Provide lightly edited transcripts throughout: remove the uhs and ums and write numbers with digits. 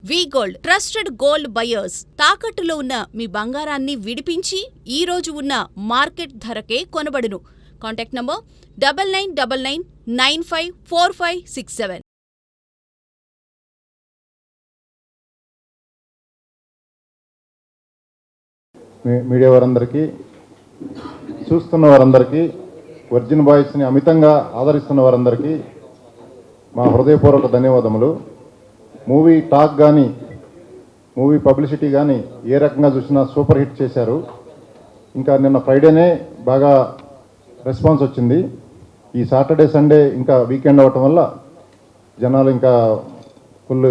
వి gold trusted gold buyers తాకట్టులో ఉన్న మీ బంగారాన్ని విడిపించి ఈ రోజు ఉన్న మార్కెట్ ధరకే కొనబడును. Contact number 9999954567. మీడియా వారందరికీ, చూస్తున్న వారందరికీ, వర్జిన్ బాయ్స్ని అమితంగా ఆదరిస్తున్న వారందరికీ మా హృదయపూర్వక ధన్యవాదములు. మూవీ టాక్ కానీ, మూవీ పబ్లిసిటీ కానీ ఏ రకంగా చూసినా సూపర్ హిట్ చేశారు. ఇంకా నిన్న ఫ్రైడేనే బాగా రెస్పాన్స్ వచ్చింది. ఈ సాటర్డే సండే ఇంకా వీకెండ్ అవ్వటం వల్ల జనాలు ఇంకా ఫుల్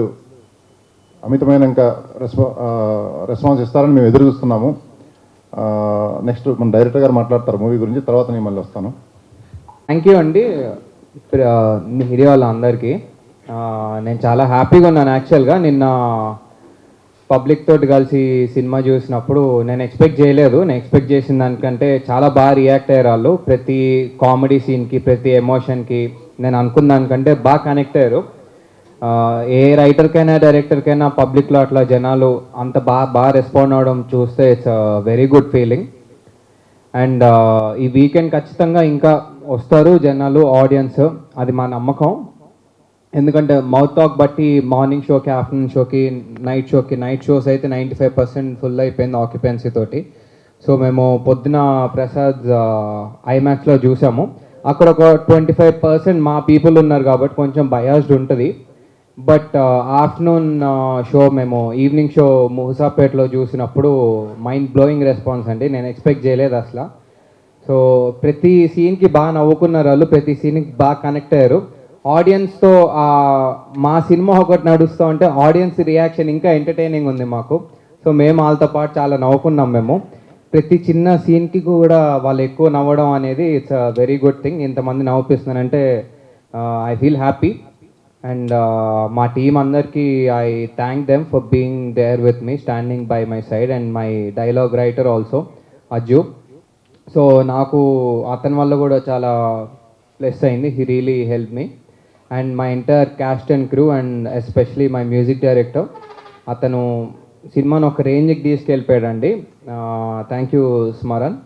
అమితమైన ఇంకా రెస్పాన్స్ ఇస్తారని మేము ఎదురు చూస్తున్నాము. నెక్స్ట్ మన డైరెక్టర్ గారు మాట్లాడతారు మూవీ గురించి, తర్వాత నేను మళ్ళీ వస్తాను. థ్యాంక్ యూ అండి మీడియా వాళ్ళందరికీ. నేను చాలా హ్యాపీగా ఉన్నాను. యాక్చువల్గా నిన్న పబ్లిక్ తోటి కలిసి సినిమా చూసినప్పుడు నేను ఎక్స్పెక్ట్ చేయలేదు. నేను ఎక్స్పెక్ట్ చేసిన దానికంటే చాలా బాగా రియాక్ట్ అయ్యారు వాళ్ళు. ప్రతి కామెడీ సీన్కి, ప్రతి ఎమోషన్కి నేను అనుకున్న దానికంటే బాగా కనెక్ట్ అయ్యారు. ఏ రైటర్కైనా డైరెక్టర్కైనా పబ్లిక్లో అట్లా జనాలు అంత బాగా రెస్పాండ్ అవ్వడం చూస్తే it's very good feeling. And ఈ వీకెండ్ ఖచ్చితంగా ఇంకా వస్తారు జనాలు, ఆడియన్స్, అది మా నమ్మకం. ఎందుకంటే మౌత్ టాక్ బట్టి మార్నింగ్ షోకి, ఆఫ్టర్నూన్ షోకి, నైట్ షోస్ అయితే 95% ఫుల్ అయిపోయింది ఆక్యుపెన్సీ తోటి. సో మేము పొద్దున ప్రసాద్ ఐమాక్స్లో చూసాము. అక్కడ ఒక 25% మా పీపుల్ ఉన్నారు కాబట్టి కొంచెం బయాస్డ్ ఉంటుంది. బట్ ఆఫ్టర్నూన్ షో మేము ఈవినింగ్ షో ముహసాపేటలో చూసినప్పుడు మైండ్ బ్లోయింగ్ రెస్పాన్స్ అండి. నేను ఎక్స్పెక్ట్ చేయలేదు అసలు. సో ప్రతి సీన్కి బాగా నవ్వుకున్నారు వాళ్ళు, ప్రతి సీన్కి బాగా కనెక్ట్ అయ్యారు. ఆడియన్స్తో మా సినిమా ఒకటి నడుస్తూ ఉంటే ఆడియన్స్ రియాక్షన్ ఇంకా ఎంటర్టైనింగ్ ఉంది మాకు. సో మేము వాళ్ళతో పాటు చాలా నవ్వుకున్నాం. మేము ప్రతి చిన్న సీన్కి కూడా వాళ్ళు ఎక్కువ నవ్వడం అనేది it's a very good thing. ఇంతమంది నవ్విస్తున్నారంటే ఐ ఫీల్ హ్యాపీ. అండ్ మా టీం అందరికీ I thank them for being there with me, standing by my side, and my dialogue writer also Ajju. So నాకు అతని వల్ల కూడా చాలా ప్లస్ అయింది. He really help me. And my entire cast and crew, and especially my music director, అతను సినిమాను ఒక రేంజ్కి తీసుకెళ్ళిపోయాడండి. Thank you Smaran.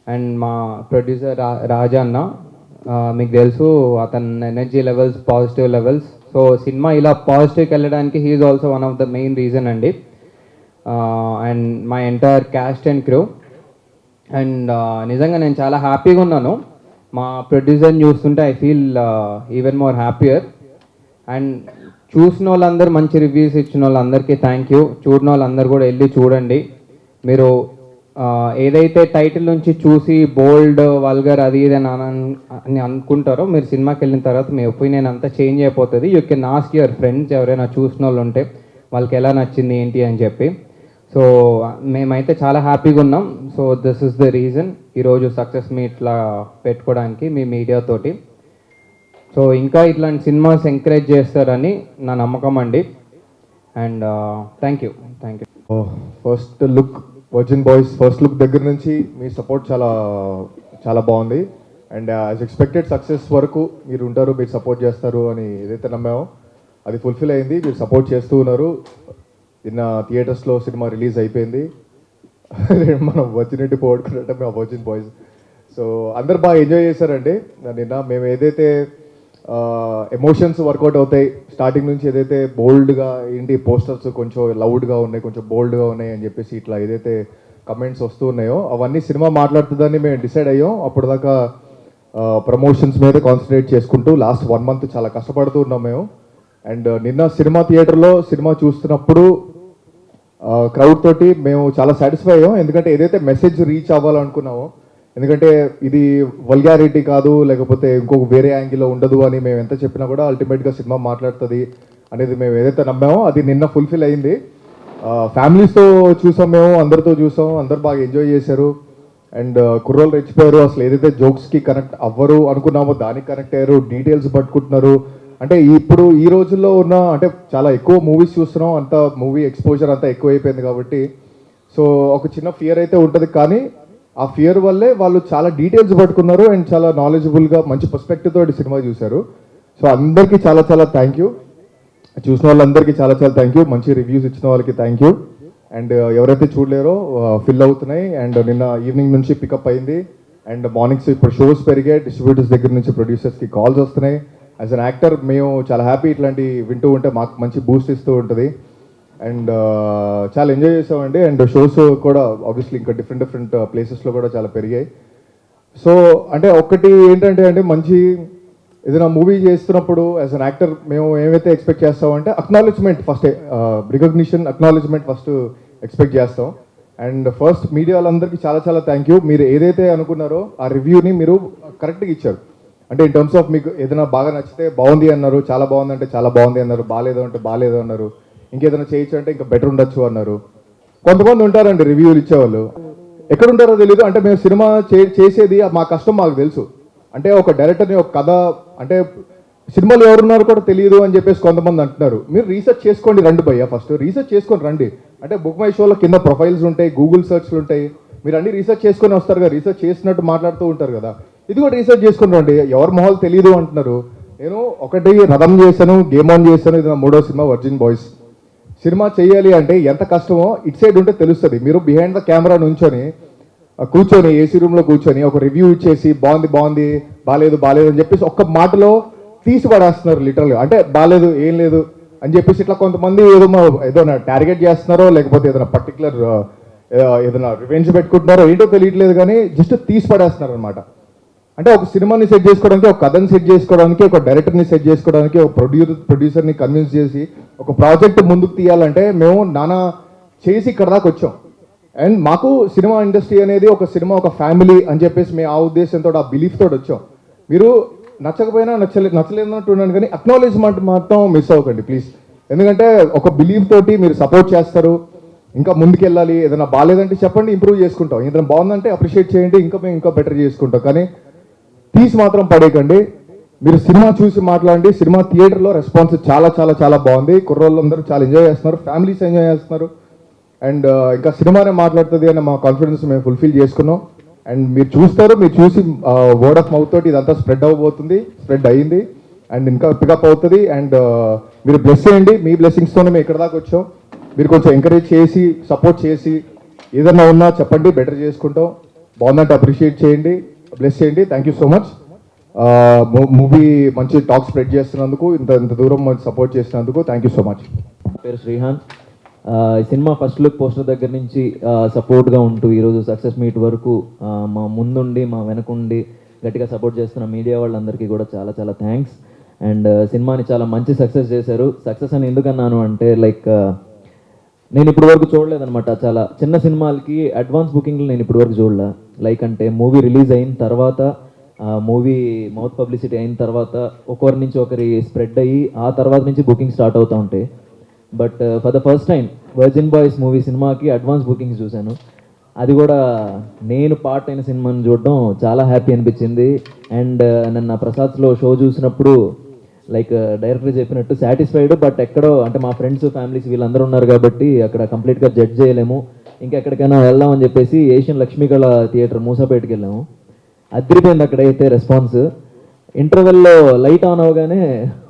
అండ్ మా ప్రొడ్యూసర్ రాజా అన్న, మీకు తెలుసు అతని energy levels, positive levels. So cinema ఇలా పాజిటివ్కి వెళ్ళడానికి he is also one of the main reason అండి. And my entire cast and crew. And నిజంగా నేను చాలా హ్యాపీగా ఉన్నాను. మా ప్రొడ్యూసర్ని చూస్తుంటే I feel even more happier. And చూసిన వాళ్ళందరూ, మంచి రివ్యూస్ ఇచ్చిన వాళ్ళందరికీ థ్యాంక్ యూ. చూడని వాళ్ళందరూ కూడా వెళ్ళి చూడండి. మీరు ఏదైతే టైటిల్ నుంచి చూసి బోల్డ్, వల్గర్, అది ఇది అని అనుకుంటారో, మీరు సినిమాకి వెళ్ళిన తర్వాత మీ ఒపీనియన్ అంతా చేంజ్ అయిపోతుంది. You can ask your friends, ఎవరైనా చూసిన వాళ్ళు ఉంటే వాళ్ళకి ఎలా నచ్చింది ఏంటి అని చెప్పి. సో మేమైతే చాలా హ్యాపీగా ఉన్నాం. So this is the reason ఈరోజు సక్సెస్ మీట్లా పెట్టుకోవడానికి మీ మీడియాతోటి. సో ఇంకా ఇట్లాంటి సినిమాస్ ఎంకరేజ్ చేస్తారని నా నమ్మకం అండి. And thank you. First look virgin boys first look దగ్గర నుంచి మీ సపోర్ట్ చాలా చాలా బాగుంది. అండ్ యాజ్ ఎక్స్పెక్టెడ్ సక్సెస్ వరకు మీరు ఉంటారు, మీరు సపోర్ట్ చేస్తారు అని ఏదైతే నమ్మామో అది ఫుల్ఫిల్ అయింది. మీరు సపోర్ట్ చేస్తూ ఉన్నారు. నిన్న థియేటర్స్లో సినిమా రిలీజ్ అయిపోయింది. మనం వచ్చినట్టు పోగొట్టుకున్నట్టు మేము వర్జిన్ బాయ్స్. సో అందరు బాగా ఎంజాయ్ చేశారండి. నిన్న మేము ఏదైతే ఎమోషన్స్ వర్కౌట్ అవుతాయి, స్టార్టింగ్ నుంచి ఏదైతే బోల్డ్గా ఏంటి పోస్టర్స్ కొంచెం లౌడ్గా ఉన్నాయి, కొంచెం బోల్డ్గా ఉన్నాయి అని చెప్పేసి ఇట్లా ఏదైతే కమెంట్స్ వస్తూ ఉన్నాయో అవన్నీ సినిమా మాట్లాడుతుందని మేము డిసైడ్ అయ్యాం. అప్పుడు దాకా ప్రమోషన్స్ మీద కాన్సన్ట్రేట్ చేసుకుంటూ లాస్ట్ 1 month చాలా కష్టపడుతూ ఉన్నాం మేము. అండ్ నిన్న సినిమా థియేటర్లో సినిమా చూస్తున్నప్పుడు క్రౌడ్ తోటి మేము చాలా సాటిస్ఫై అయ్యాం. ఎందుకంటే ఏదైతే మెసేజ్ రీచ్ అవ్వాలనుకున్నామో, ఎందుకంటే ఇది వల్గారిటీ కాదు, లేకపోతే ఇంకొక వేరే యాంగిల్లో ఉండదు అని మేము ఎంత చెప్పినా కూడా అల్టిమేట్గా సినిమా మాట్లాడుతుంది అనేది మేము ఏదైతే నమ్మామో అది నిన్న ఫుల్ఫిల్ అయింది. ఫ్యామిలీస్తో చూసాం, మేము అందరితో చూసాం, అందరు బాగా ఎంజాయ్ చేశారు. అండ్ కుర్రోళ్ళు రెచ్చిపోయారు. అసలు ఏదైతే జోక్స్కి కనెక్ట్ అవ్వరు అనుకున్నామో దానికి కనెక్ట్ అయ్యారు, డీటెయిల్స్ పట్టుకుంటున్నారు. అంటే ఇప్పుడు ఈ రోజుల్లో ఉన్న అంటే చాలా ఎక్కువ మూవీస్ చూస్తున్నాం, అంత మూవీ ఎక్స్పోజర్ అంతా ఎక్కువ అయిపోయింది కాబట్టి సో ఒక చిన్న ఫియర్ అయితే ఉంటుంది. కానీ ఆ ఫియర్ వల్లే వాళ్ళు చాలా డీటెయిల్స్ పట్టుకున్నారు అండ్ చాలా నాలెడ్జబుల్గా మంచి పర్స్పెక్టివ్ తోటి సినిమా చూశారు. సో అందరికీ చాలా చాలా థ్యాంక్ యూ. చూసిన వాళ్ళందరికీ చాలా చాలా థ్యాంక్ యూ, మంచి రివ్యూస్ ఇచ్చిన వాళ్ళకి థ్యాంక్ యూ. అండ్ ఎవరైతే చూడలేరో ఫిల్ అవుతున్నాయి. అండ్ నిన్న ఈవినింగ్ నుంచి పికప్ అయింది. అండ్ మార్నింగ్స్ ఇప్పుడు షోస్ పెరిగాయి, డిస్ట్రిబ్యూటర్స్ దగ్గర నుంచి ప్రొడ్యూసర్స్కి కాల్స్ వస్తున్నాయి. యాజ్ అన్ యాక్టర్ మేము చాలా హ్యాపీ, ఇట్లాంటి వింటూ ఉంటే మాకు మంచి బూస్ట్ ఇస్తూ ఉంటుంది. అండ్ చాలా ఎంజాయ్ చేసామండి. అండ్ షోస్ కూడా ఆబ్వియస్లీ ఇంకా డిఫరెంట్ ప్లేసెస్లో కూడా చాలా పెరిగాయి. సో అంటే ఒకటి ఏంటంటే అంటే మంచి ఏదైనా మూవీ చేస్తున్నప్పుడు యాజ్ అన్ యాక్టర్ మేము ఏమైతే ఎక్స్పెక్ట్ చేస్తామంటే acknowledgement first, recognition, acknowledgement first expect చేస్తాం. అండ్ ఫస్ట్ మీడియా వాళ్ళందరికీ చాలా చాలా థ్యాంక్ యూ. మీరు ఏదైతే అనుకున్నారో ఆ రివ్యూని మీరు కరెక్ట్గా ఇచ్చారు. అంటే ఇన్ టర్మ్స్ ఆఫ్ మీకు ఏదైనా బాగా నచ్చితే బాగుంది అన్నారు, చాలా బాగుంది అంటే చాలా బాగుంది అన్నారు, బాగాలేదు అంటే బాగాలేదు అన్నారు, ఇంకేదైనా చేయొచ్చు అంటే ఇంకా బెటర్ ఉండొచ్చు అన్నారు. కొంతమంది ఉంటారండి రివ్యూలు ఇచ్చేవాళ్ళు, ఎక్కడ ఉంటారో తెలియదు. అంటే మేము సినిమా చేసేది మా కష్టం మాకు తెలుసు. అంటే ఒక డైరెక్టర్ని ఒక కథ అంటే సినిమాలో ఎవరున్నారో కూడా తెలియదు అని చెప్పేసి కొంతమంది అంటున్నారు. మీరు రీసెర్చ్ చేసుకోండి, రండి భయ్యా, ఫస్ట్ రీసెర్చ్ చేసుకొని రండి. అంటే బుక్ మై షోలో కింద ప్రొఫైల్స్ ఉంటాయి, గూగుల్ సర్చ్లు ఉంటాయి, మీరు అన్ని రీసెర్చ్ చేసుకొని వస్తారు కదా, రీసెర్చ్ చేసినట్టు మాట్లాడుతూ ఉంటారు కదా, ఇది కూడా రీసెర్చ్ చేసుకుని రండి. ఎవరి మొహాలు తెలియదు అంటున్నారు. నేను ఒకటి రథం చేశాను, గేమ్ ఆన్ చేశాను, ఇది నా 3వ సినిమా వర్జిన్ బాయ్స్. సినిమా చేయాలి అంటే ఎంత కష్టమో ఇట్ సైడ్ ఉంటే తెలుస్తుంది. మీరు బిహైండ్ ద కెమెరా నుంచొని కూర్చొని ఏసీ రూమ్లో కూర్చొని ఒక రివ్యూ ఇచ్చేసి బాగుంది బాగుంది, బాగాలేదు బాగాలేదు అని చెప్పేసి ఒక్క మాటలో తీసి పడేస్తున్నారు లిటరల్గా. అంటే బాగాలేదు ఏం లేదు అని చెప్పేసి ఇట్లా కొంతమంది ఏదైనా టార్గెట్ చేస్తున్నారో లేకపోతే ఏదైనా పర్టికులర్ ఏదైనా రివెంజ్ పెట్టుకుంటున్నారో ఏంటో తెలియట్లేదు, కానీ జస్ట్ తీసి పడేస్తున్నారు అనమాట. అంటే ఒక సినిమాని సెట్ చేసుకోవడానికి, ఒక కథని సెట్ చేసుకోవడానికి, ఒక డైరెక్టర్ని సెట్ చేసుకోవడానికి, ఒక ప్రొడ్యూసర్ని కన్విన్స్ చేసి ఒక ప్రాజెక్ట్ ముందుకు తీయాలంటే మేము నానా చేసి ఇక్కడ దాకా వచ్చాం. అండ్ మాకు సినిమా ఇండస్ట్రీ అనేది ఒక సినిమా ఒక ఫ్యామిలీ అని చెప్పేసి మేము ఆ ఉద్దేశంతో ఆ బిలీఫ్ తోటి వచ్చాం. మీరు నచ్చకపోయినా నచ్చలేదన్నట్టు ఉండండి, కానీ అక్నాలెడ్జ్మెంట్ మాత్రం మిస్ అవ్వకండి ప్లీజ్. ఎందుకంటే ఒక బిలీఫ్ తోటి మీరు సపోర్ట్ చేస్తారు, ఇంకా ముందుకెళ్ళాలి. ఏదైనా బాగాలేదంటే చెప్పండి, ఇంప్రూవ్ చేసుకుంటాం. ఏదైనా బాగుందంటే అప్రిషియేట్ చేయండి, మేము ఇంకా బెటర్ చేసుకుంటాం. కానీ తీసి మాత్రం పడేయకండి. మీరు సినిమా చూసి మాట్లాడండి. సినిమా థియేటర్లో రెస్పాన్స్ చాలా చాలా చాలా బాగుంది. కుర్రోళ్ళందరూ చాలా ఎంజాయ్ చేస్తున్నారు, ఫ్యామిలీస్ ఎంజాయ్ చేస్తున్నారు. అండ్ ఇంకా సినిమానే మాట్లాడుతుంది అనే మా కాన్ఫిడెన్స్ మేము ఫుల్ఫిల్ చేసుకున్నాం. అండ్ మీరు చూస్తారు, మీరు చూసి వర్డ్ ఆఫ్ మౌత్ తోటి ఇదంతా స్ప్రెడ్ అవ్వబోతుంది, స్ప్రెడ్ అయ్యింది అండ్ ఇంకా పికప్ అవుతుంది. అండ్ మీరు బ్లెస్ చేయండి, మీ బ్లెస్సింగ్స్తోనే మేము ఇక్కడ దాకా వచ్చాం. మీరు కొంచెం ఎంకరేజ్ చేసి సపోర్ట్ చేసి ఏదన్నా ఉన్నా చెప్పండి, బెటర్ చేసుకుంటాం. బాగుందంటే అప్రిషియేట్ చేయండి, బ్లెస్ చేయండి. Thank you so much. Movie మంచి టాక్ స్ప్రెడ్ చేస్తున్నందుకు, ఇంత దూరం సపోర్ట్ చేసినందుకు థ్యాంక్ యూ సో మచ్. పేరు శ్రీహాన్. ఈ సినిమా ఫస్ట్ లుక్ పోస్టర్ దగ్గర నుంచి సపోర్ట్గా ఉంటూ ఈరోజు సక్సెస్ మీట్ వరకు మా ముందుండి మా వెనకుండి గట్టిగా సపోర్ట్ చేస్తున్న మీడియా వాళ్ళందరికీ కూడా చాలా చాలా థ్యాంక్స్. అండ్ సినిమాని చాలా మంచి సక్సెస్ చేశారు. సక్సెస్ అని ఎందుకన్నాను అంటే లైక్ నేను ఇప్పటి వరకు చూడలేదనమాట. చాలా చిన్న సినిమాలకి అడ్వాన్స్ బుకింగ్లు నేను ఇప్పటి వరకు చూడలే. లైక్ అంటే మూవీ రిలీజ్ అయిన తర్వాత, మూవీ మౌత్ పబ్లిసిటీ అయిన తర్వాత ఒకరి నుంచి ఒకరి స్ప్రెడ్ అయ్యి ఆ తర్వాత నుంచి బుకింగ్ స్టార్ట్ అవుతూ ఉంటాయి. But for the first time virgin boys movie సినిమాకి అడ్వాన్స్ బుకింగ్స్ చూశాను. అది కూడా నేను పార్ట్ అయిన సినిమాని చూడడం చాలా హ్యాపీ అనిపించింది. అండ్ నిన్న ప్రసాద్లో షో చూసినప్పుడు లైక్ డైరెక్టర్ చెప్పినట్టు సాటిస్ఫైడ్. బట్ ఎక్కడో అంటే మా ఫ్రెండ్స్ ఫ్యామిలీస్ వీళ్ళందరూ ఉన్నారు కాబట్టి అక్కడ కంప్లీట్గా జడ్జ్ చేయలేము, ఇంకెక్కడికైనా వెళ్దామని చెప్పేసి ఏషియన్ లక్ష్మీకళ థియేటర్ మూసాపేటకి వెళ్ళాము. అదిరిపోయింది అక్కడైతే రెస్పాన్స్. ఇంటర్వెల్లో లైట్ ఆన్ అవగానే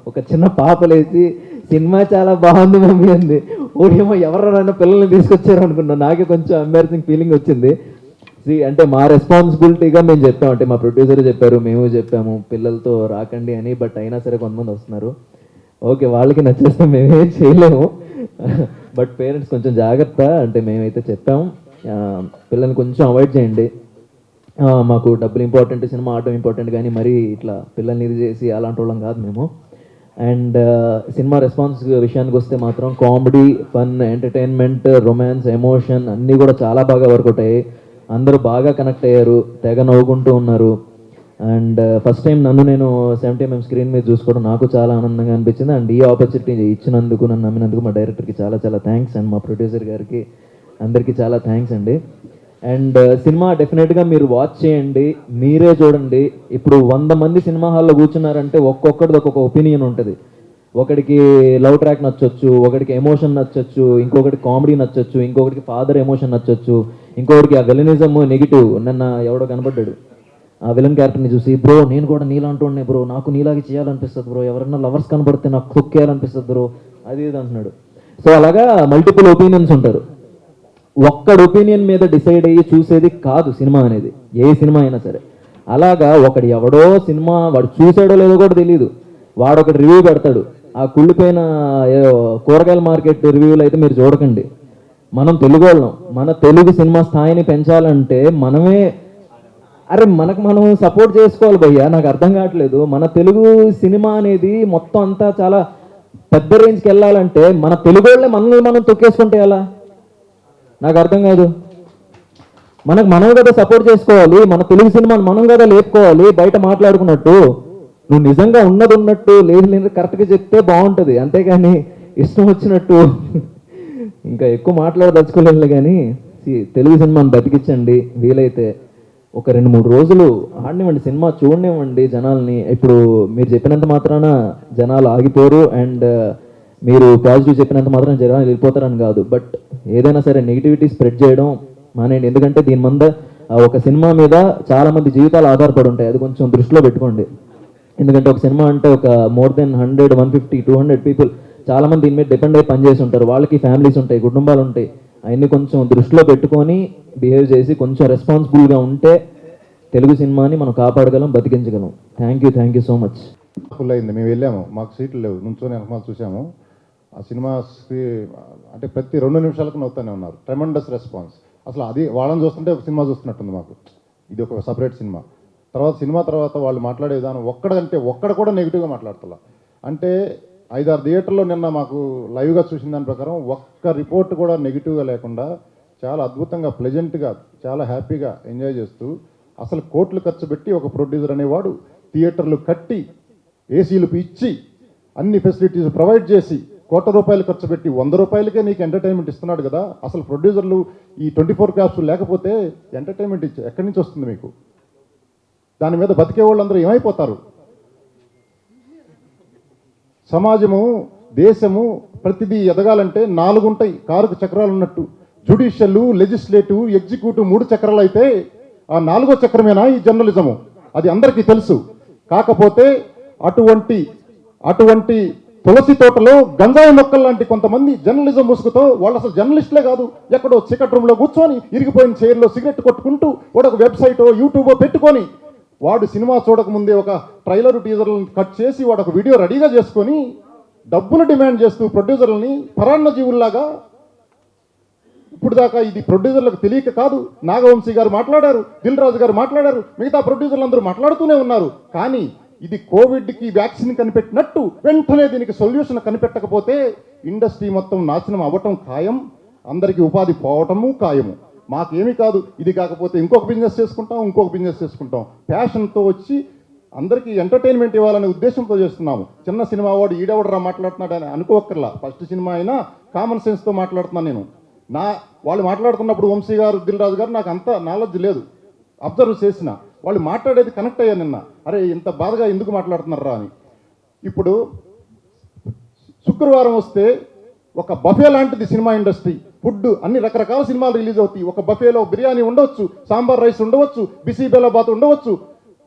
ఒక చిన్న పాప లేచి సినిమా చాలా బాగుంది మమ్మీ అంది. ఓడేమో ఎవరైనా పిల్లల్ని తీసుకొచ్చారు అనుకున్నా. నాకే కొంచెం ఎంబారసింగ్ ఫీలింగ్ వచ్చింది. అంటే మా రెస్పాన్సిబిలిటీగా మేము చెప్పాము, అంటే మా ప్రొడ్యూసర్ చెప్పారు, మేము చెప్పాము పిల్లలతో రాకండి అని. బట్ అయినా సరే కొంతమంది వస్తున్నారు. ఓకే, వాళ్ళకి నచ్చేస్తాం, మేమేం చేయలేము. బట్ పేరెంట్స్ కొంచెం జాగ్రత్త, అంటే మేమైతే చెప్పాము పిల్లల్ని కొంచెం అవాయిడ్ చేయండి. మాకు డబ్బులు ఇంపార్టెంట్, సినిమా ఆడడం ఇంపార్టెంట్, కానీ మరీ ఇట్లా పిల్లల్ని ఇది చేసి అలాంటి వాళ్ళం కాదు మేము. అండ్ సినిమా రెస్పాన్స్ విషయానికి వస్తే మాత్రం comedy, fun, entertainment, romance, emotion అన్నీ కూడా చాలా బాగా వర్కౌట్ అయ్యాయి. అందరూ బాగా కనెక్ట్ అయ్యారు, తెగ నవ్వుకుంటూ ఉన్నారు. అండ్ ఫస్ట్ టైం నేను 70mm స్క్రీన్ మీద చూసుకోవడం నాకు చాలా ఆనందంగా అనిపించింది. అండ్ ఈ ఆపర్చునిటీ ఇచ్చినందుకు, నన్ను నమ్మినందుకు మా డైరెక్టర్కి చాలా చాలా థ్యాంక్స్. అండ్ మా ప్రొడ్యూసర్ గారికి అందరికీ చాలా థ్యాంక్స్ అండి. అండ్ సినిమా డెఫినెట్గా మీరు వాచ్ చేయండి, మీరే చూడండి. ఇప్పుడు 100 మంది సినిమా హాల్లో కూర్చున్నారంటే ఒక్కొక్కటిది ఒక్కొక్క ఒపీనియన్ ఉంటుంది. ఒకడికి లవ్ ట్రాక్ నచ్చొచ్చు, ఒకడికి ఎమోషన్ నచ్చొచ్చు, ఇంకొకటి కామెడీ నచ్చొచ్చు, ఇంకొకటికి ఫాదర్ ఎమోషన్ నచ్చొచ్చు, ఇంకొకటికి ఆ విలనిజం నెగిటివ్. నిన్న ఎవడో కనబడ్డాడు ఆ విలన్ క్యారెక్టర్ని చూసి, బ్రో నేను కూడా నీలాంటి ఉన్నాయి బ్రో, నాకు నీలాగే చేయాలనిపిస్తుంది బ్రో, ఎవరైనా లవర్స్ కనబడితే నాకు తొక్కేయాలనిపిస్తుంది బ్రో, అది ఇది అంటున్నాడు. సో అలాగా మల్టిపుల్ ఒపీనియన్స్ ఉంటారు. ఒక్కడు ఒపీనియన్ మీద డిసైడ్ అయ్యి చూసేది కాదు సినిమా అనేది, ఏ సినిమా అయినా సరే. అలాగా ఒకడు ఎవడో సినిమా వాడు చూసాడో లేదో కూడా తెలియదు, వాడు ఒకటి రివ్యూ పెడతాడు. ఆ కుళ్ళిపోయిన కూరగాయల మార్కెట్ రివ్యూలు అయితే మీరు చూడకండి. మనం తెలుగు వాళ్ళం, మన తెలుగు సినిమా స్థాయిని పెంచాలంటే మనమే మనకు మనం సపోర్ట్ చేసుకోవాలి భయ్యా. నాకు అర్థం కావట్లేదు, మన తెలుగు సినిమా అనేది మొత్తం అంతా చాలా పెద్ద రేంజ్కి వెళ్ళాలంటే మన తెలుగు వాళ్ళే మనల్ని మనం తొక్కేసుకుంటే ఎలా? నాకు అర్థం కాదు. మనం కదా సపోర్ట్ చేసుకోవాలి, మన తెలుగు సినిమాని మనం కదా లేపుకోవాలి. బయట మాట్లాడుకున్నట్టు నువ్వు నిజంగా ఉన్నట్టు లేదు కరెక్ట్గా చెప్తే బాగుంటుంది, అంతేగాని ఇష్టం వచ్చినట్టు ఇంకా ఎక్కువ మాట్లాడదలుచుకోలేదు. కానీ తెలుగు సినిమాని బతికించండి, వీలైతే ఒక 2-3 రోజులు ఆడనివ్వండి, సినిమా చూడనివ్వండి జనాల్ని. ఇప్పుడు మీరు చెప్పినంత మాత్రాన జనాలు ఆగిపోరు, అండ్ మీరు పాజిటివ్ చెప్పినంత మాత్రాన జనాలు వెళ్ళిపోతారని కాదు. బట్ ఏదైనా సరే నెగిటివిటీ స్ప్రెడ్ చేయడం మానేయండి. ఎందుకంటే దీని మీద ఒక సినిమా మీద చాలా మంది జీవితాలు ఆధారపడి ఉంటాయి, అది కొంచెం దృష్టిలో పెట్టుకోండి. ఎందుకంటే ఒక సినిమా అంటే ఒక మోర్ దెన్ 100, 150, 200 పీపుల్ చాలా మంది దీని మీద డిపెండ్ అయ్యి పనిచేసి ఉంటారు. వాళ్ళకి ఫ్యామిలీస్ ఉంటాయి, కుటుంబాలు ఉంటాయి. అవన్నీ కొంచెం దృష్టిలో పెట్టుకొని బిహేవ్ చేసి కొంచెం రెస్పాన్సిబుల్గా ఉంటే తెలుగు సినిమాని మనం కాపాడగలం, బతికించగలం. Thank you so much. Full అయింది, మేము వెళ్ళాము, మాకు సీట్లు లేవు, నుంచొని వెనకమాల చూసాము. ఆ సినిమా అంటే ప్రతి 2 నిమిషాలకు నవ్వుతూనే ఉన్నారు. Tremendous response. అసలు అది వాళ్ళని చూస్తుంటే ఒక సినిమా చూస్తున్నట్టుంది మాకు. ఇది ఒక సపరేట్ సినిమా. సినిమా తర్వాత వాళ్ళు మాట్లాడే విధానం ఒక్కడ కూడా నెగిటివ్గా మాట్లాడుతున్నా. అంటే 5-6 థియేటర్లో నిన్న మాకు లైవ్గా చూసిన దాని ప్రకారం ఒక్క రిపోర్ట్ కూడా నెగిటివ్గా లేకుండా చాలా అద్భుతంగా, ప్లెజెంట్గా, చాలా హ్యాపీగా ఎంజాయ్ చేస్తూ, అసలు కోట్లు ఖర్చు పెట్టి ఒక ప్రొడ్యూసర్ అనేవాడు థియేటర్లు కట్టి, ఏసీలు ఇచ్చి, అన్ని ఫెసిలిటీస్ ప్రొవైడ్ చేసి, ₹1,00,00,000 ఖర్చు పెట్టి 100 రూపాయలకే నీకు ఎంటర్టైన్మెంట్ ఇస్తున్నాడు కదా. అసలు ప్రొడ్యూసర్లు ఈ 24 క్యాప్స్ లేకపోతే ఎంటర్టైన్మెంట్ ఎక్కడి నుంచి వస్తుంది మీకు? దాని మీద బతికే వాళ్ళందరూ ఏమైపోతారు? సమాజము, దేశము, ప్రతిదీ ఎదగాలంటే 4 ఉంటాయి, కారుకు చక్రాలు ఉన్నట్టు. జ్యుడిషియల్, లెజిస్లేటివ్, ఎగ్జిక్యూటివ్ 3 చక్రాలు అయితే ఆ 4వ చక్రమేనా ఈ జర్నలిజము? అది అందరికీ తెలుసు. కాకపోతే అటువంటి తులసి తోటలో గంజాయి మొక్కలు లాంటి కొంతమంది జర్నలిజం ముసుగుతో, వాళ్ళు అసలు జర్నలిస్టులే కాదు, ఎక్కడో చీకటి రూమ్లో కూర్చొని ఇరిగిపోయిన చైర్లో సిగరెట్ కొట్టుకుంటూ వాడు ఒక వెబ్సైటో యూట్యూబో పెట్టుకొని, వాడు సినిమా చూడకముందే ఒక ట్రైలర్, టీజర్లను కట్ చేసి వాడు ఒక వీడియో రెడీగా చేసుకొని డబ్బులు డిమాండ్ చేస్తూ ప్రొడ్యూసర్లని పరాన్న జీవుల్లాగా. ఇప్పుడు దాకా ఇది ప్రొడ్యూసర్లకు తెలియక కాదు. నాగవంశీ గారు మాట్లాడారు, దిల్ రాజు గారు మాట్లాడారు, మిగతా ప్రొడ్యూసర్లు అందరూ మాట్లాడుతూనే ఉన్నారు. కానీ ఇది కోవిడ్కి వ్యాక్సిన్ కనిపెట్టినట్టు వెంటనే దీనికి సొల్యూషన్ కనిపెట్టకపోతే ఇండస్ట్రీ మొత్తం నాశనం అవ్వటం ఖాయం, అందరికీ ఉపాధి పోవటము ఖాయము. మాకేమీ కాదు, ఇది కాకపోతే ఇంకొక బిజినెస్ చేసుకుంటాం. ప్యాషన్తో వచ్చి అందరికీ ఎంటర్టైన్మెంట్ ఇవ్వాలనే ఉద్దేశంతో చేస్తున్నాము. చిన్న సినిమా వాడు ఈడెవడరా మాట్లాడుతున్నాడు అని అనుకోక్కర్లా. ఫస్ట్ సినిమా అయినా కామన్ సెన్స్తో మాట్లాడుతున్నాను నేను. వాళ్ళు మాట్లాడుతున్నప్పుడు వంశీ గారు, దిల్ రాజు గారు నాకు అంత నాలెడ్జ్ లేదు, అబ్జర్వ్ చేసిన. వాళ్ళు మాట్లాడేది కనెక్ట్ అయ్యా నిన్న, అరే ఇంత బాధగా ఎందుకు మాట్లాడుతున్నారా అని. ఇప్పుడు శుక్రవారం వస్తే ఒక బఫే లాంటిది సినిమా ఇండస్ట్రీ. ఫుడ్ అన్ని రకరకాల సినిమాలు రిలీజ్ అవుతాయి. ఒక బఫేలో బిర్యానీ ఉండవచ్చు, సాంబార్ రైస్ ఉండవచ్చు, బిసి బెల్లబాత్ ఉండవచ్చు,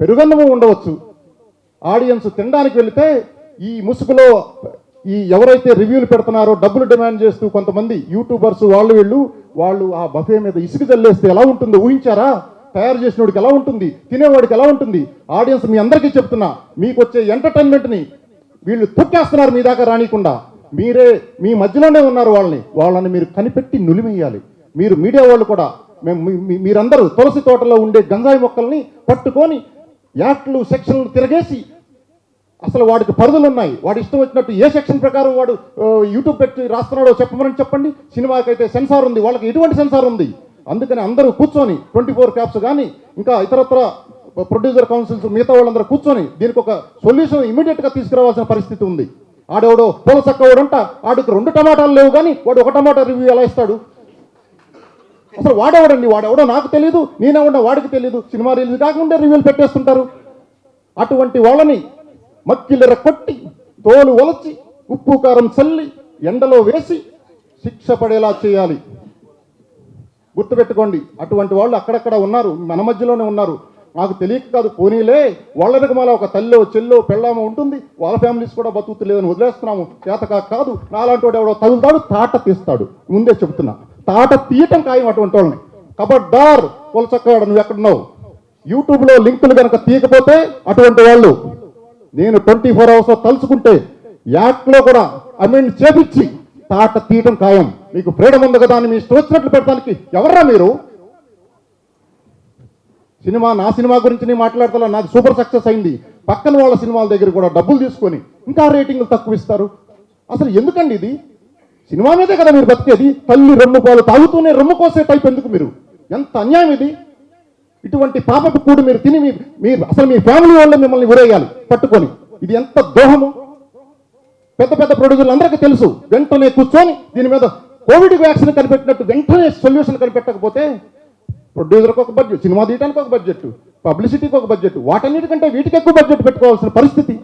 పెరుగన్నము ఉండవచ్చు. ఆడియన్స్ తినడానికి వెళితే ఈ ముసుగులో ఎవరైతే రివ్యూలు పెడుతున్నారో డబ్బులు డిమాండ్ చేస్తూ కొంతమంది యూట్యూబర్స్ వాళ్ళు ఆ బఫే మీద ఇసుక చల్లేస్తే ఎలా ఉంటుందో ఊహించారా? తయారు చేసినోడికి ఎలా ఉంటుంది, తినేవాడికి ఎలా ఉంటుంది? ఆడియన్స్ మీ అందరికీ చెప్తున్నా, మీకు వచ్చే ఎంటర్టైన్మెంట్ని వీళ్ళు తొక్కేస్తున్నారు మీ దాకా రానికుండా. మీ మధ్యలోనే ఉన్నారు. వాళ్ళని మీరు కనిపెట్టి నులిమేయాలి. మీరు మీడియా వాళ్ళు కూడా మీరందరూ తులసి తోటలో ఉండే గంజాయి మొక్కల్ని పట్టుకొని యాక్ట్లు, సెక్షన్లు తిరగేసి, అసలు వాడికి పరిధులు ఉన్నాయి, వాడు ఇష్టం వచ్చినట్టు ఏ సెక్షన్ ప్రకారం వాడు యూట్యూబ్ పెట్టి రాస్తున్నాడో చెప్పండి. సినిమాకైతే సెన్సార్ ఉంది, వాళ్ళకి ఎటువంటి సెన్సార్ ఉంది? అందుకని అందరూ కూర్చొని 24 క్యాప్స్ కానీ ఇంకా ఇతరత్ర ప్రొడ్యూసర్ కౌన్సిల్స్ మిగతా వాళ్ళందరూ కూర్చొని దీనికి ఒక సొల్యూషన్ ఇమీడియట్గా తీసుకురావాల్సిన పరిస్థితి ఉంది. ఆడెవడో పూలసక్కవాడంట, ఆడికి 2 టమాటాలు లేవు కానీ వాడు 1 టమాటా రివ్యూ ఎలా ఇస్తాడు? అసలు వాడెవడో నాకు తెలియదు, నేనెవడో వాడికి తెలియదు. సినిమా రిలీజ్ కాకుండా రివ్యూలు పెట్టేస్తుంటారు. అటువంటి వాళ్ళని మక్కిలెర కొట్టి, తోలు ఒలచి, ఉప్పు కారం చల్లి, ఎండలో వేసి శిక్ష పడేలా చేయాలి. గుర్తుపెట్టుకోండి, అటువంటి వాళ్ళు అక్కడక్కడ ఉన్నారు, మన మధ్యలోనే ఉన్నారు. నాకు తెలియక కాదు, పోనీలే వాళ్ళ వెనకమాల ఒక తల్లో చెల్లో పెళ్ళామో ఉంటుంది, వాళ్ళ ఫ్యామిలీస్ కూడా బతుకుతలేదని వదిలేస్తున్నాము, చేతకా కాదు, నాలాంటి వాడు ఎవడో తగులుతాడు, తాట తీస్తాడు. ముందే చెప్తున్నా, తాట తీయటం ఖాయం అటువంటి వాళ్ళని. కబడ్దార్ పొలచక్కవాడు, నువ్వు ఎక్కడున్నావు? యూట్యూబ్లో లింకులు కనుక తీయకపోతే అటువంటి వాళ్ళు నేను 24 hours తలుచుకుంటే యాక్ట్లో కూడా అమెండ్ చేపించి తాట తీయటం ఖాయం. మీకు ఫ్రీడమ్ ఉంది కదా అని మీ ఇష్టం వచ్చినట్లు పెట్టడానికి ఎవర్రా మీరు? సినిమా, నా సినిమా గురించి నేను మాట్లాడతా, నాది సూపర్ సక్సెస్ అయింది. పక్కన వాళ్ళ సినిమాల దగ్గర కూడా డబ్బులు తీసుకొని ఇంకా రేటింగ్లు తక్కువ ఇస్తారు. అసలు ఎందుకండి ఇది? సినిమా మీదే కదా మీరు బతికేది. తల్లి రొమ్ము పాలు తాగుతూనే రొమ్ము కోసే టైప్ ఎందుకు మీరు? ఎంత అన్యాయం ఇది! ఇటువంటి పాపపు కూడు మీరు తిని మీరు అసలు మీ ఫ్యామిలీ వాళ్ళే మిమ్మల్ని ఉరేయాలి పట్టుకొని. ఇది ఎంత ద్రోహము! పెద్ద పెద్ద ప్రొడ్యూసర్లు అందరికీ తెలుసు. వెంటనే కూర్చొని దీని మీద కోవిడ్ వ్యాక్సిన్ కనిపెట్టినట్టు వెంటనే సొల్యూషన్ కనిపెట్టకపోతే ప్రొడ్యూసర్కి ఒక బడ్జెట్, సినిమా తీయడానికి ఒక బడ్జెట్, పబ్లిసిటీకి ఒక బడ్జెట్, వాటన్నిటికంటే వీటికి ఎక్కువ బడ్జెట్ పెట్టుకోవాల్సిన పరిస్థితి.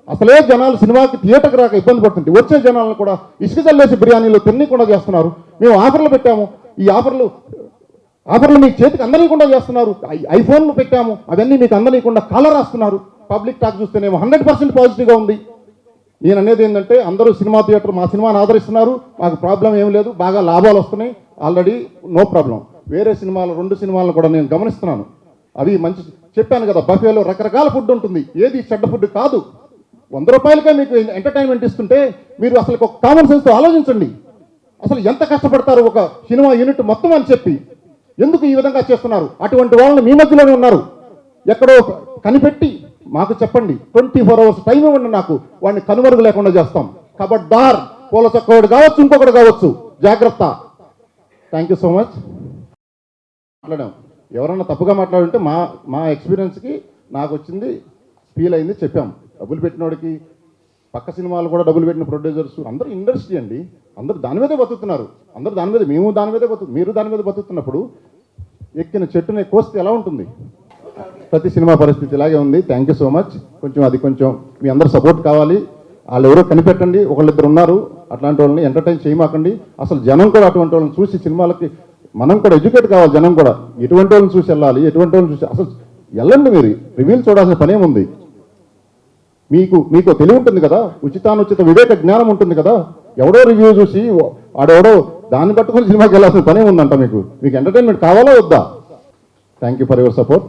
అసలే జనాలు సినిమాకి థియేటర్కి రాక ఇబ్బంది పడుతుంది. వచ్చే జనాలను కూడా ఇసుక చల్లేసి బిర్యానీలు తిన్నకుండా చేస్తున్నారు. మేము ఆఫర్లు పెట్టాము, ఈ ఆఫర్లు మీకు చేతికి అందనీయకుండా చేస్తున్నారు. ఐఫోన్లు పెట్టాము, అవన్నీ మీకు అందనీయకుండా కాలర్ రాస్తున్నారు. పబ్లిక్ టాక్ చూస్తేనేమో 100% పాజిటివ్గా ఉంది. నేను అనేది ఏంటంటే, అందరూ సినిమా థియేటర్ మా సినిమాని ఆదరిస్తున్నారు, మాకు ప్రాబ్లం ఏం లేదు, బాగా లాభాలు వస్తున్నాయి, ఆల్రెడీ నో ప్రాబ్లం. వేరే సినిమాలు 2 సినిమాలను కూడా నేను గమనిస్తున్నాను. అవి మంచి, చెప్పాను కదా, బఫేలో రకరకాల ఫుడ్ ఉంటుంది, ఏది చెడ్డ ఫుడ్ కాదు. 100 రూపాయలకే మీకు ఎంటర్టైన్మెంట్ ఇస్తుంటే మీరు అసలు ఒక కామన్ సెన్స్తో ఆలోచించండి. అసలు ఎంత కష్టపడతారు ఒక సినిమా యూనిట్ మొత్తం అని చెప్పి. ఎందుకు ఈ విధంగా చేస్తున్నారు? అటువంటి వాళ్ళని మీ మధ్యలోనే ఉన్నారు. ఎక్కడో కనిపెట్టి మాకు చెప్పండి, 24 hours టైం ఇవ్వండి, నాకు వాడిని కనుమరుగు లేకుండా చేస్తాం. కబడ్దార్, పూల చక్కవాడు కావచ్చు, ఇంకొకటి కావచ్చు, జాగ్రత్త. Thank you so much. మాట్లాడాం, ఎవరన్నా తప్పుగా మాట్లాడుంటే మా ఎక్స్పీరియన్స్కి నాకు వచ్చింది, ఫీల్ అయింది చెప్పాం. డబ్బులు పెట్టినోడికి, పక్క సినిమాలు కూడా డబ్బులు పెట్టిన ప్రొడ్యూసర్స్ అందరూ ఇండస్ట్రీ అండి, అందరూ దాని మీదే బతుకుతున్నారు. అందరూ దాని మీద, మేము దాని మీదే మీరు దాని మీద బతుకుతున్నప్పుడు ఎక్కిన చెట్టుని కోస్తే ఎలా ఉంటుంది? ప్రతి సినిమా పరిస్థితి ఇలాగే ఉంది. Thank you so much. కొంచెం మీ అందరు సపోర్ట్ కావాలి. వాళ్ళు ఎవరో కనిపెట్టండి, ఒకళ్ళిద్దరు ఉన్నారు, అట్లాంటి వాళ్ళని ఎంటర్టైన్ చేయమాకండి. అసలు జనం కూడా అటువంటి వాళ్ళని చూసి సినిమాలకి మనం కూడా ఎడ్యుకేట్ కావాలి. జనం కూడా ఎటువంటి వాళ్ళని చూసి వెళ్ళాలి, ఎటువంటి వాళ్ళని చూసి అసలు వెళ్ళండి. మీరు రివ్యూలు చూడాల్సిన పనేముంది? మీకు తెలివి ఉంటుంది కదా, ఉచితానుచిత వివేక జ్ఞానం ఉంటుంది కదా. ఎవడో రివ్యూ చూసి ఆడెవడో దాన్ని పట్టుకొని సినిమాకి వెళ్ళాల్సిన పనే ఉందంట. మీకు ఎంటర్టైన్మెంట్ కావాలా వద్దా? Thank you for your support.